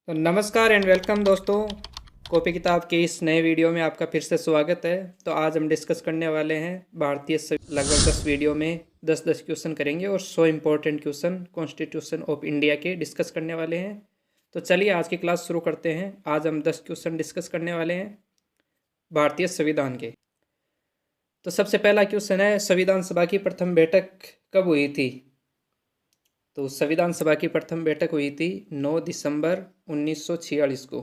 तो नमस्कार and welcome दोस्तों। कॉपी किताब के इस नए वीडियो में आपका फिर से स्वागत है। तो आज हम डिस्कस करने वाले हैं भारतीय लगभग 10 वीडियो में 10-10 क्वेश्चन करेंगे और 100 important question constitution of India के डिस्कस करने वाले हैं। तो चलिए आज की क्लास शुरू करते हैं। आज हम 10 क्वेश्चन डिस्कस करने वाले हैं भारतीय संविधान के। तो सबसे पहला क्वेश्चन है, संविधान सभा की प्रथम बैठक कब हुई थी? तो संविधान सभा की प्रथम बैठक हुई थी 9 दिसंबर 1946 को,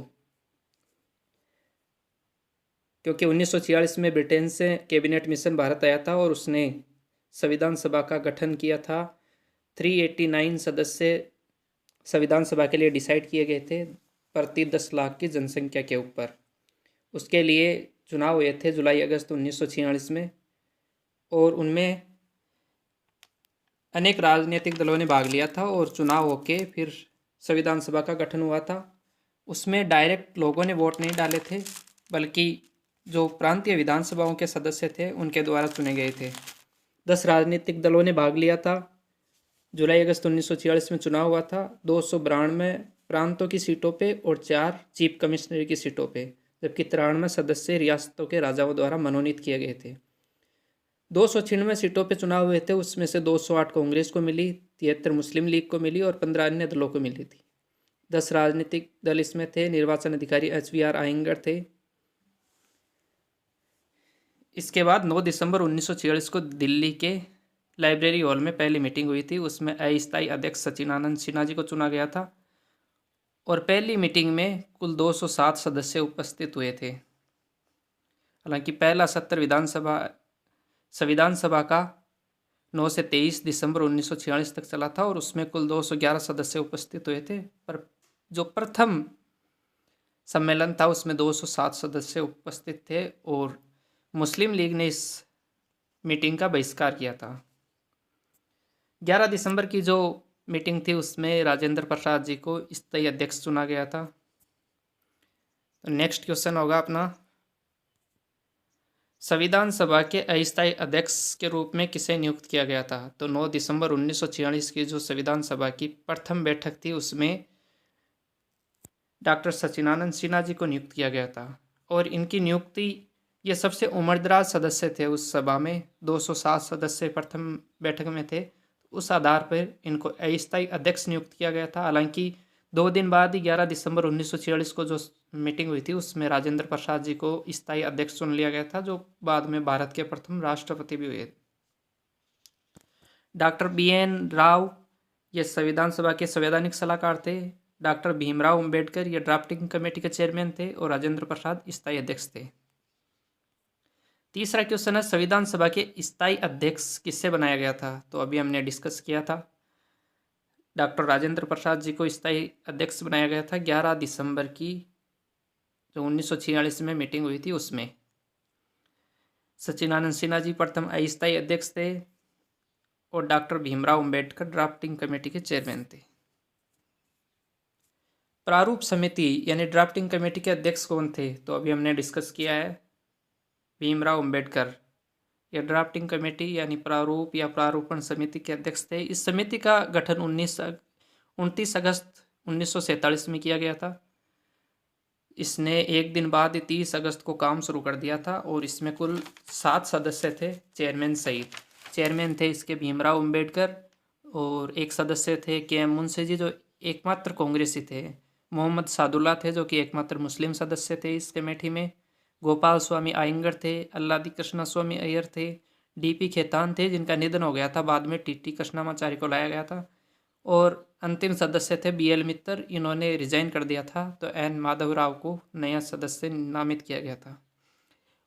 क्योंकि 1946 में ब्रिटेन से कैबिनेट मिशन भारत आया था और उसने संविधान सभा का गठन किया था। 389 सदस्य संविधान सभा के लिए डिसाइड किए गए थे प्रति 10 लाख की जनसंख्या के ऊपर। उसके लिए चुनाव हुए थे जुलाई अगस्त 1946 में और उनमें अनेक राजनीतिक दलों ने भाग लिया था और चुनाव होके फिर संविधान सभा का गठन हुआ था। उसमें डायरेक्ट लोगों ने वोट नहीं डाले थे, बल्कि जो प्रांतीय विधानसभाओं के सदस्य थे उनके द्वारा चुने गए थे। 10 राजनीतिक दलों ने भाग लिया था। जुलाई अगस्त 1946 में चुनाव हुआ था 292 प्रांतों की सीटों पे और 4 चीफ कमिश्नर की सीटों पे, जबकि 93 सदस्य रियासतों के राजाओं द्वारा मनोनीत किए गए थे। 296 सीटों पे चुनाव हुए थे, उसमें से 208 कांग्रेस को मिली, 73 मुस्लिम लीग को मिली और 15 अन्य दलों को मिली थी। 10 राजनीतिक दल इसमें थे। निर्वाचन अधिकारी HVR आयंगर थे। इसके बाद 9 दिसंबर 1946 को दिल्ली के लाइब्रेरी हॉल में पहली मीटिंग हुई थी। उसमें अस्थायी अध्यक्ष सचिदानंद सिन्हा जी को चुना गया था और पहली मीटिंग में कुल 207 सदस्य उपस्थित हुए थे। हालांकि पहला सत्र संविधान सभा का 9 से 23 दिसंबर 1946 तक चला था और उसमें कुल 211 सदस्य उपस्थित हुए थे, पर जो प्रथम सम्मेलन था उसमें 207 सदस्य उपस्थित थे और मुस्लिम लीग ने इस मीटिंग का बहिष्कार किया था। 11 दिसंबर की जो मीटिंग थी उसमें राजेंद्र प्रसाद जी को स्थायी अध्यक्ष चुना गया था। तो नेक्स्ट क्वेश्चन होगा अपना, संविधान सभा के अस्थायी अध्यक्ष के रूप में किसे नियुक्त किया गया था? तो 9 दिसंबर 1946 की जो संविधान सभा की प्रथम बैठक थी उसमें डॉक्टर सचिदानंद सिन्हा जी को नियुक्त किया गया था और इनकी नियुक्ति, ये सबसे उम्रदराज सदस्य थे उस सभा में। 207 सदस्य प्रथम बैठक में थे। उस आधार पर इनको अस्थायी अध्यक्ष नियुक्त किया गया था। हालांकि 2 दिन बाद ही 11 दिसंबर 1946 को जो मीटिंग हुई थी उसमें राजेंद्र प्रसाद जी को स्थायी अध्यक्ष चुन लिया गया था, जो बाद में भारत के प्रथम राष्ट्रपति भी हुए। डॉक्टर BN राव ये संविधान सभा के संवैधानिक सलाहकार थे। डॉक्टर भीमराव अंबेडकर ये ड्राफ्टिंग कमेटी के चेयरमैन थे और राजेंद्र प्रसाद स्थायी अध्यक्ष थे। तीसरा क्वेश्चन है, संविधान सभा के स्थायी अध्यक्ष किससे बनाया गया था? तो अभी हमने डिस्कस किया था, डॉक्टर राजेंद्र प्रसाद जी को स्थायी अध्यक्ष बनाया गया था 11 दिसंबर की जो 1946 में मीटिंग हुई थी उसमें। सचिदानंद सिन्हा जी प्रथम अस्थायी अध्यक्ष थे और doctor Bhimrao Ambedkar drafting committee के चेयरमैन थे। प्रारूप समिति यानी ड्राफ्टिंग कमेटी के अध्यक्ष कौन थे? तो अभी हमने डिस्कस किया है, भीमराव अंबेडकर या ड्राफ्टिंग कमेटी यानी प्रारूप या प्रारूपण समिति के अध्यक्ष थे। इस समिति का गठन 29 अगस्त 1947 में किया गया था। इसने एक दिन बाद 30 अगस्त को काम शुरू कर दिया था और इसमें कुल 7 सदस्य थे, चेयरमैन सहित। चेयरमैन थे इसके भीमराव अंबेडकर और एक सदस्य थे KM मुंशी जी जो एकमात्र कांग्रेसी थे। मोहम्मद सादुल्ला थे जो कि एकमात्र मुस्लिम सदस्य थे इस कमेटी में। गोपाल स्वामी आयंगर थे। अल्लादी कृष्णा स्वामी अय्यर थे। DP खेतान थे जिनका निधन हो गया था, बाद में TT कृष्णामाचारी को लाया गया था। और अंतिम सदस्य थे BL मित्तर, इन्होंने रिजाइन कर दिया था तो N माधव राव को नया सदस्य नामित किया गया था।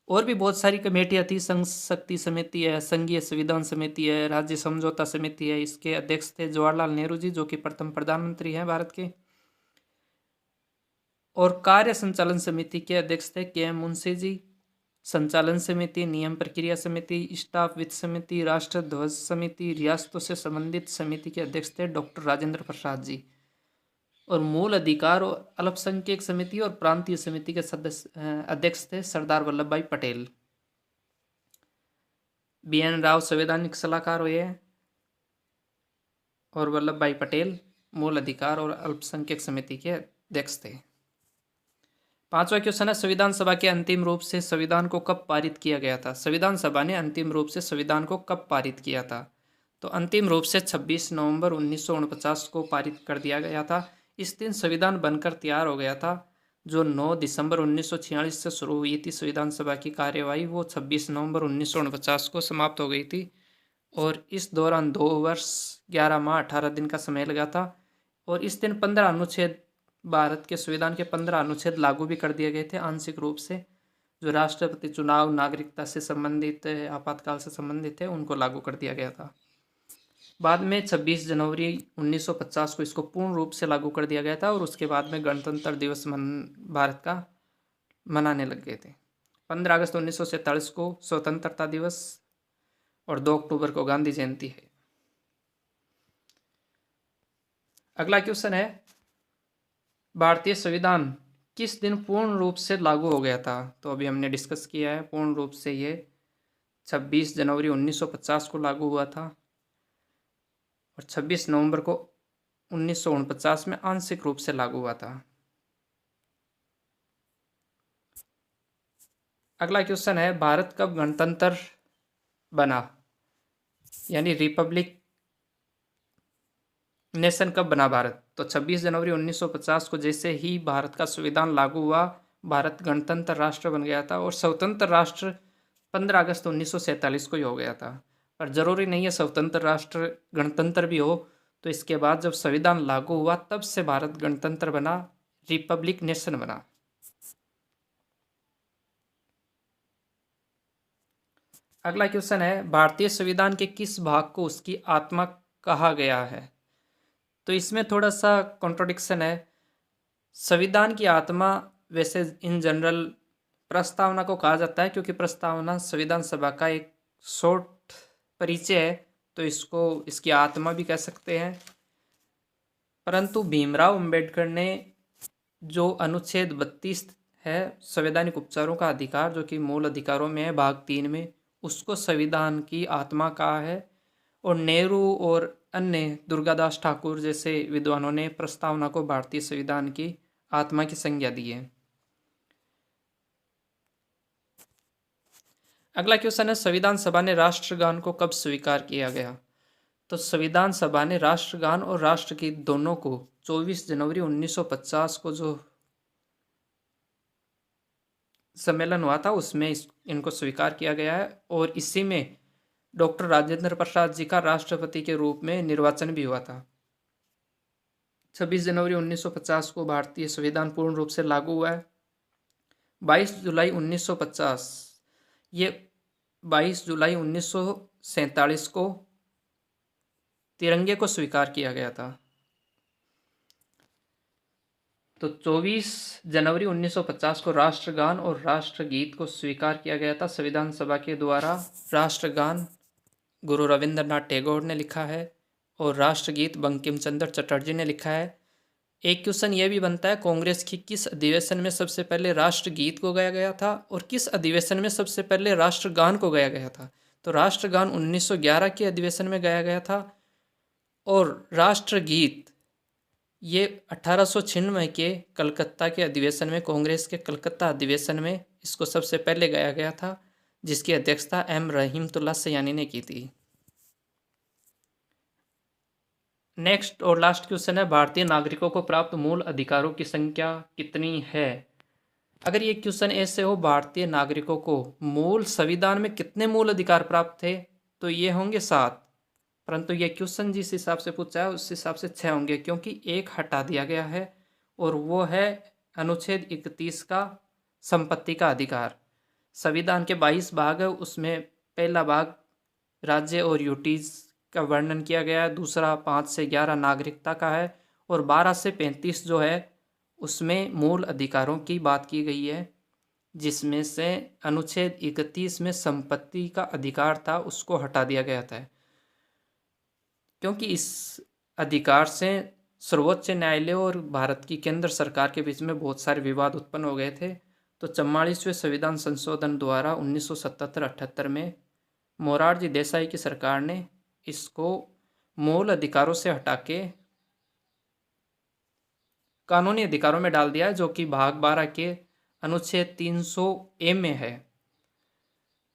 और भी बहुत सारी कमेटियाँ थी, संघ शक्ति समिति है, संघीय संविधान समिति है, राज्य समझौता समिति है। इसके अध्यक्ष थे जवाहरलाल नेहरू जी जो कि प्रथम प्रधानमंत्री हैं भारत के। और कार्य संचालन समिति के अध्यक्ष थे KM मुंशी जी। संचालन समिति, नियम प्रक्रिया समिति, स्टाफ वित्त समिति, राष्ट्र ध्वज समिति, रियासतों से संबंधित समिति के अध्यक्ष थे डॉक्टर राजेंद्र प्रसाद जी। और मूल अधिकार और अल्पसंख्यक समिति और प्रांतीय समिति के सदस्य अध्यक्ष थे सरदार वल्लभ भाई पटेल। BN राव संवैधानिक सलाहकार हुए हैं और वल्लभ भाई पटेल मूल अधिकार और अल्पसंख्यक समिति के अध्यक्ष थे। 5वां क्वेश्चन है, संविधान सभा के अंतिम रूप से संविधान को कब पारित किया गया था? संविधान सभा ने अंतिम रूप से संविधान को कब पारित किया था? तो अंतिम रूप से 26 नवंबर 1949 को पारित कर दिया गया था। इस दिन संविधान बनकर तैयार हो गया था। जो 9 दिसंबर 1946 से शुरू हुई थी संविधान सभा की कार्यवाही, वो 26 नवंबर 1949 को समाप्त हो गई थी और इस दौरान 2 वर्ष 11 माह 18 दिन का समय लगा था। और इस दिन 15 अनुच्छेद, भारत के संविधान के 15 अनुच्छेद लागू भी कर दिए गए थे आंशिक रूप से। जो राष्ट्रपति चुनाव, नागरिकता से संबंधित, आपातकाल से संबंधित है, उनको लागू कर दिया गया था। बाद में 26 जनवरी 1950 को इसको पूर्ण रूप से लागू कर दिया गया था और उसके बाद में गणतंत्र दिवस भारत का मनाने लग गए थे। 15 अगस्त 1947 को स्वतंत्रता दिवस और 2 अक्टूबर को गांधी जयंती है। अगला क्वेश्चन है, भारतीय संविधान किस दिन पूर्ण रूप से लागू हो गया था? तो अभी हमने डिस्कस किया है, पूर्ण रूप से ये 26 जनवरी 1950 को लागू हुआ था और 26 नवंबर को 1949 में आंशिक रूप से लागू हुआ था। अगला क्वेश्चन है, भारत कब गणतंत्र बना, यानी रिपब्लिक नेशन कब बना भारत? तो 26 जनवरी 1950 को जैसे ही भारत का संविधान लागू हुआ, भारत गणतंत्र राष्ट्र बन गया था और स्वतंत्र राष्ट्र 15 अगस्त 1947 को ही हो गया था। पर जरूरी नहीं है स्वतंत्र राष्ट्र गणतंत्र भी हो, तो इसके बाद जब संविधान लागू हुआ तब से भारत गणतंत्र बना, रिपब्लिक नेशन बना। अगला क्वेश्चन है, भारतीय संविधान के किस भाग को उसकी आत्मा कहा गया है? तो इसमें थोड़ा सा कॉन्ट्रोडिक्शन है। संविधान की आत्मा वैसे इन जनरल प्रस्तावना को कहा जाता है, क्योंकि प्रस्तावना संविधान सभा का एक शॉर्ट परिचय है, तो इसको इसकी आत्मा भी कह सकते हैं। परंतु भीमराव अंबेडकर ने जो अनुच्छेद 32 है, संवैधानिक उपचारों का अधिकार, जो कि मूल अधिकारों में है भाग 3 में, उसको संविधान की आत्मा कहा है। और नेहरू और अन्य दुर्गादास ठाकुर जैसे विद्वानों ने प्रस्तावना को भारतीय संविधान की आत्मा की संज्ञा दी है। अगला क्वेश्चन है, संविधान सभा ने राष्ट्रगान को कब स्वीकार किया गया? तो संविधान सभा ने राष्ट्रगान और राष्ट्रगीत दोनों को 24 जनवरी 1950 को जो सम्मेलन हुआ था उसमें इनको स्वीकार किया गया है और इसी में डॉक्टर राजेंद्र प्रसाद जी का राष्ट्रपति के रूप में निर्वाचन भी हुआ था। 26 जनवरी 1950 को भारतीय संविधान पूर्ण रूप से लागू हुआ है। 22 जुलाई 1950, ये 22 जुलाई 1947 को तिरंगे को स्वीकार किया गया था। तो 24 जनवरी 1950 को राष्ट्रगान और राष्ट्रगीत को स्वीकार किया गया था संविधान सभा के द्वारा। राष्ट्रगान गुरु रविंद्रनाथ टैगोर ने लिखा है और राष्ट्रगीत बंकिम चंद्र चटर्जी ने लिखा है। एक क्वेश्चन यह भी बनता है, कांग्रेस की किस अधिवेशन में सबसे पहले राष्ट्रगीत को गाया गया था और किस अधिवेशन में सबसे पहले राष्ट्रगान को गाया गया था? तो राष्ट्रगान 1911 के अधिवेशन में गाया गया था और राष्ट्रगीत ये 1896 के कलकत्ता के अधिवेशन में, कांग्रेस के कलकत्ता अधिवेशन में इसको सबसे पहले गाया गया था, जिसकी अध्यक्षता एम रहीमतुल्लाह सयानी ने की थी। नेक्स्ट और लास्ट क्वेश्चन है, भारतीय नागरिकों को प्राप्त मूल अधिकारों की संख्या कितनी है? अगर ये क्वेश्चन ऐसे हो, भारतीय नागरिकों को मूल संविधान में कितने मूल अधिकार प्राप्त थे, तो ये होंगे 7। परंतु ये क्वेश्चन जिस हिसाब से पूछा है उस हिसाब से 6 होंगे, क्योंकि एक हटा दिया गया है और वो है अनुच्छेद 31 का संपत्ति का अधिकार। संविधान के 22 भाग है, उसमें पहला भाग राज्य और यूटीज का वर्णन किया गया है, दूसरा 5 से 11 नागरिकता का है और 12 से 35 जो है उसमें मूल अधिकारों की बात की गई है, जिसमें से अनुच्छेद 31 में संपत्ति का अधिकार था उसको हटा दिया गया था, क्योंकि इस अधिकार से सर्वोच्च न्यायालय और भारत की केंद्र सरकार के बीच में बहुत सारे विवाद उत्पन्न हो गए थे। तो 44वें संविधान संशोधन द्वारा 1977-78 में मोरारजी देसाई की सरकार ने इसको मूल अधिकारों से हटा के कानूनी अधिकारों में डाल दिया है, जो कि भाग 12 के अनुच्छेद 300A में है।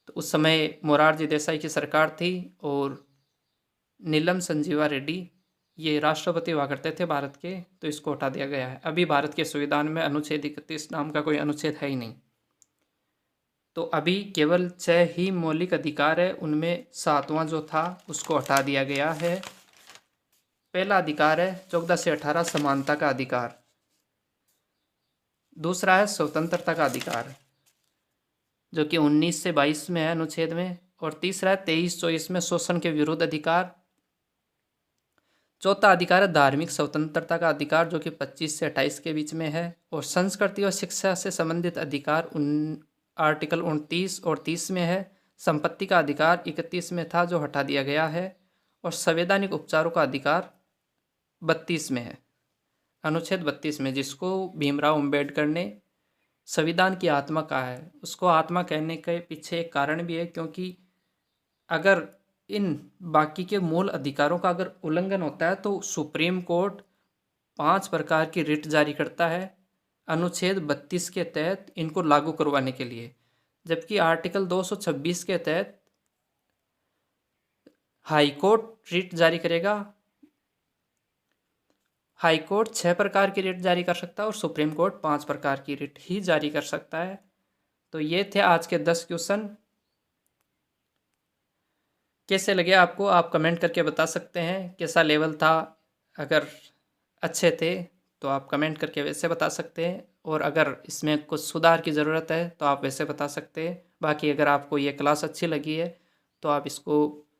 तो उस समय मोरारजी देसाई की सरकार थी और नीलम संजीवा रेड्डी ये राष्ट्रपति हुआ करते थे भारत के, तो इसको हटा दिया गया है। अभी भारत के संविधान में अनुच्छेद 31 नाम का कोई अनुच्छेद है ही नहीं। तो अभी केवल 6 ही मौलिक अधिकार है, उनमें 7वां जो था उसको हटा दिया गया है। पहला अधिकार है 14 से 18 समानता का अधिकार। दूसरा है स्वतंत्रता का अधिकार, जो कि 19 से 22 में है अनुच्छेद में। और तीसरा है 23-24 में शोषण के विरुद्ध अधिकार। चौथा अधिकार है धार्मिक स्वतंत्रता का अधिकार, जो कि 25 से 28 के बीच में है। और संस्कृति और शिक्षा से संबंधित अधिकार आर्टिकल 29 और 30 में है। संपत्ति का अधिकार 31 में था, जो हटा दिया गया है। और संवैधानिक उपचारों का अधिकार 32 में है, अनुच्छेद 32 में, जिसको भीमराव अंबेडकर ने संविधान की आत्मा कहा है। उसको आत्मा कहने के पीछे एक कारण भी है, क्योंकि अगर इन बाकी के मूल अधिकारों का अगर उल्लंघन होता है तो सुप्रीम कोर्ट 5 प्रकार की रिट जारी करता है अनुच्छेद 32 के तहत इनको लागू करवाने के लिए। जबकि आर्टिकल 226 के तहत हाईकोर्ट रिट जारी करेगा। हाईकोर्ट 6 प्रकार की रिट जारी कर सकता है और सुप्रीम कोर्ट 5 प्रकार की रिट ही जारी कर सकता है। तो ये थे आज के 10 क्वेश्चन। कैसे लगे आपको, आप कमेंट करके बता सकते हैं। कैसा लेवल था, अगर अच्छे थे तो आप कमेंट करके वैसे बता सकते हैं, और अगर इसमें कुछ सुधार की ज़रूरत है तो आप वैसे बता सकते हैं। बाकी अगर आपको ये क्लास अच्छी लगी है तो आप इसको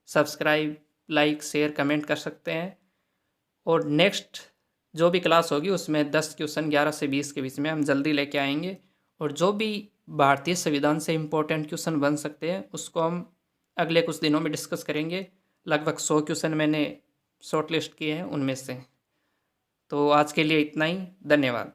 सब्सक्राइब, लाइक, शेयर, कमेंट कर सकते हैं। और नेक्स्ट जो भी क्लास होगी उसमें 10 क्वेश्चन 11 से 20 के बीच में हम जल्दी लेके आएंगे। और जो भी भारतीय संविधान से इम्पोर्टेंट क्वेश्चन बन सकते हैं उसको हम अगले कुछ दिनों में डिस्कस करेंगे। लगभग 100 क्वेश्चन मैंने शॉर्ट लिस्ट किए हैं उनमें से। तो आज के लिए इतना ही, धन्यवाद।